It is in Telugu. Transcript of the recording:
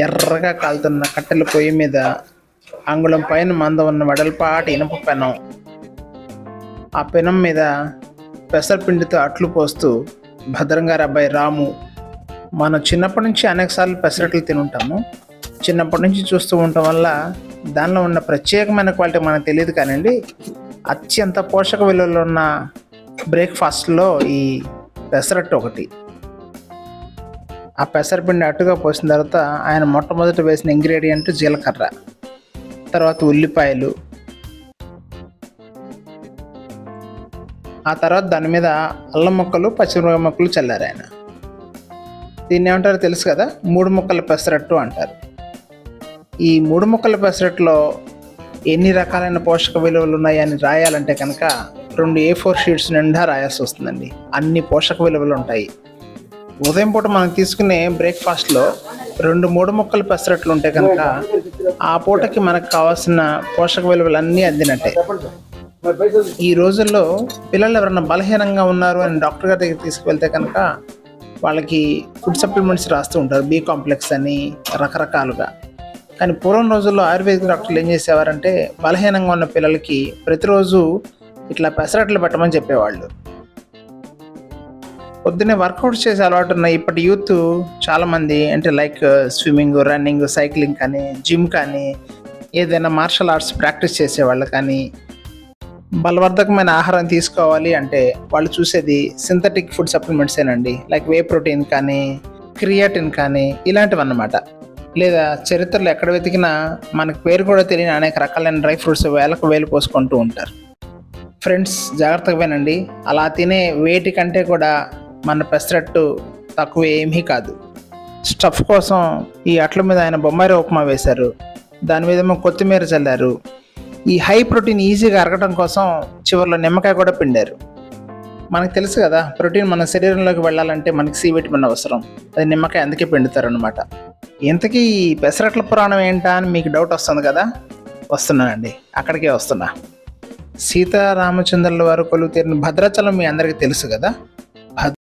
ఎర్రగా కాలుతున్న కట్టెల పొయ్యి మీద అంగుళం పైన మందం ఉన్న వెడల్పాటి ఇనుప పెనం. ఆ పెనం మీద పెసరపిండితో అట్లు పోస్తూ భద్రంగారి అబ్బాయి రాము. మనం చిన్నప్పటి నుంచి అనేకసార్లు పెసరట్లు తినుంటాము. చిన్నప్పటి నుంచి చూస్తూ ఉండటం వల్ల దానిలో ఉన్న ప్రత్యేకమైన క్వాలిటీ మనకు తెలియదు కానివ్వండి, అత్యంత పోషక విలువలు ఉన్న బ్రేక్ఫాస్ట్లో ఈ పెసరట్టు ఒకటి. ఆ పెసరపిండి అట్టుగా పోసిన తర్వాత ఆయన మొట్టమొదట వేసిన ఇంగ్రీడియంట్ జీలకర్ర, తర్వాత ఉల్లిపాయలు, ఆ తర్వాత దాని మీద అల్లం ముక్కలు పచ్చిమిరపకాయ ముక్కలు చల్లారు ఆయన. దీన్ని ఏమంటారో తెలుసు కదా, 3 ముక్కల పెసరట్టు అంటారు. ఈ 3 ముక్కల పెసరట్టులో ఎన్ని రకాలైన పోషక విలువలు ఉన్నాయని రాయాలంటే కనుక 2 A4 షీట్స్ నిండా రాయాల్సి వస్తుందండి. అన్ని పోషక విలువలు ఉంటాయి. ఉదయం పూట మనం తీసుకునే బ్రేక్ఫాస్ట్లో 2-3 ముక్కల పెసరట్లు ఉంటే కనుక ఆ పూటకి మనకు కావాల్సిన పోషక విలువలు అన్నీ అందినట్టే. ఈ రోజుల్లో పిల్లలు ఎవరైనా బలహీనంగా ఉన్నారు అని డాక్టర్ గారి దగ్గర తీసుకువెళ్తే కనుక వాళ్ళకి ఫుడ్ సప్లిమెంట్స్ రాస్తూ ఉంటారు, B కాంప్లెక్స్ అని రకరకాలుగా. కానీ పూర్వం రోజుల్లో ఆయుర్వేదిక్ డాక్టర్లు ఏం చేసేవారంటే బలహీనంగా ఉన్న పిల్లలకి ప్రతిరోజు ఇట్లా పెసరట్లు పెట్టమని చెప్పేవాళ్ళు. పొద్దున్నే వర్కౌట్ చేసే అలవాటు ఉన్న ఇప్పటి యూత్ చాలామంది అంటే లైక్ స్విమ్మింగ్, రన్నింగ్, సైక్లింగ్ కానీ, జిమ్ కానీ, ఏదైనా మార్షల్ ఆర్ట్స్ ప్రాక్టీస్ చేసేవాళ్ళు కానీ, బలవర్ధకమైన ఆహారం తీసుకోవాలి అంటే వాళ్ళు చూసేది సింథటిక్ ఫుడ్ సప్లిమెంట్సేనండి. లైక్ వే ప్రోటీన్ కానీ, క్రియాటిన్ కానీ, ఇలాంటివి అన్నమాట. లేదా చరిత్రలో ఎక్కడ వెతికినా మనకు పేరు కూడా తెలియని అనేక రకాలైన డ్రై ఫ్రూట్స్ వేలకు వేలు పోసుకుంటూ ఉంటారు. ఫ్రెండ్స్, జాగ్రత్తగా వినండి. అలా తినే వేటి కంటే కూడా మన పెసరట్టు తక్కువ ఏమీ కాదు. స్టఫ్ కోసం ఈ అట్ల మీద ఆయన బొమ్మాయి ఉప్మా వేశారు, దాని మీదేమో కొత్తిమీర చల్లారు. ఈ హై ప్రోటీన్ ఈజీగా అరగటం కోసం చివరిలో నిమ్మకాయ కూడా పిండారు. మనకు తెలుసు కదా, ప్రోటీన్ మన శరీరంలోకి వెళ్ళాలంటే మనకి C విటమిన్ అవసరం. అది నిమ్మకాయ అందుకే పిండుతారు అనమాట. ఇంతకీ ఈ పెసరట్ల పురాణం ఏంటా అని మీకు డౌట్ వస్తుంది కదా, వస్తున్నానండి, అక్కడికే వస్తున్నా. సీతారామచంద్రుల వారు కొలువు తీరిన భద్రాచలం మీ అందరికీ తెలుసు కదా.